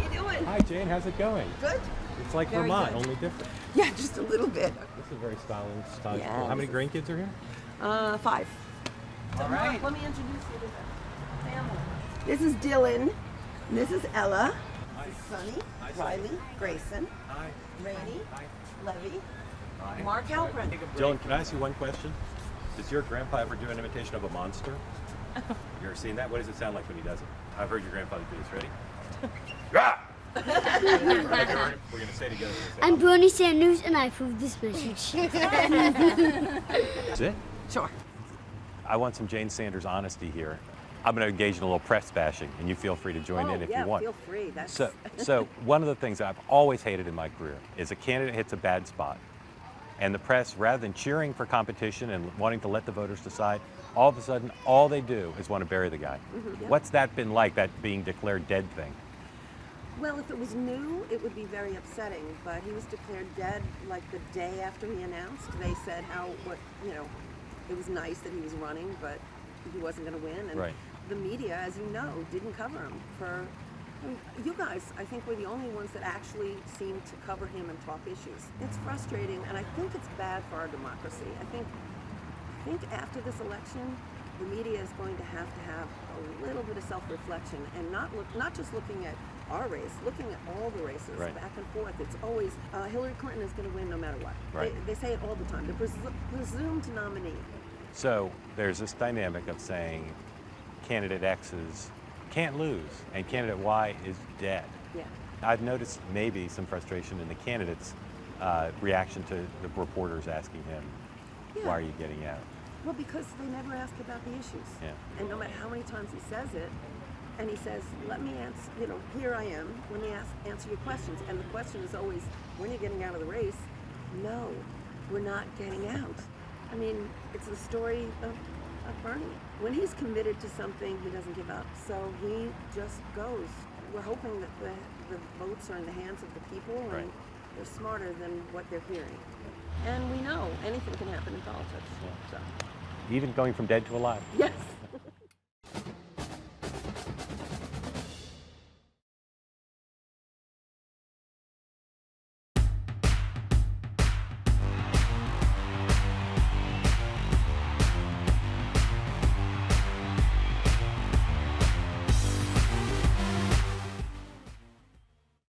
you doing? Hi, Jane. How's it going? Good. It's like Very Vermont, good. only different. Yeah, just a little bit. This is very stylish. Yeah, How many this grandkids are here? 5. All right. Let me introduce you to the family. This is Dylan. This is Ella. This is Sunny, Riley, Grayson, Rainey, Levy, Mark Halperin. Dylan, can I ask you one question? Does your grandpa ever do an imitation of a monster? You ever seen that? What does it sound like when he does it? I've heard your grandfather do this. Ready? Rah! We're going to say together. I'm Bernie Sanders, and I approve this message. That's it? Sure. I want some Jane Sanders honesty here. I'm going to engage in a little press bashing, and you feel free to join in if you want. Feel free. That's... So one of the things I've always hated in my career is a candidate hits a bad spot, and the press, rather than cheering for competition and wanting to let the voters decide, all of a sudden, all they do is want to bury the guy. Mm-hmm, yeah. What's that been like, that being declared dead thing? Well, if it was new, it would be very upsetting, but he was declared dead like the day after he announced. They said it was nice that he was running, but he wasn't going to win. And right. The media, as you know, didn't cover him you guys, I think, were the only ones that actually seemed to cover him and talk issues. It's frustrating, and I think it's bad for our democracy. I think after this election, the media is going to have a little bit of self-reflection and not just looking at our race, looking at all the races, right. back and forth. It's always Hillary Clinton is going to win no matter what. Right. They say it all the time. The presumed nominee. So there's this dynamic of saying candidate X can't lose, and candidate Y is dead. Yeah. I've noticed maybe some frustration in the candidate's reaction to the reporters asking him, why are you getting out? Well, because they never ask about the issues. Yeah. And no matter how many times he says it, and he says, let me answer, here I am, let me answer your questions. And the question is always, when are you getting out of the race? No, we're not getting out. I mean, it's the story of Bernie. When he's committed to something, he doesn't give up. So he just goes. We're hoping that the votes are in the hands of the people, and right. they're smarter than what they're hearing. And we know anything can happen in politics. Yeah. So. Even going from dead to alive. Yes.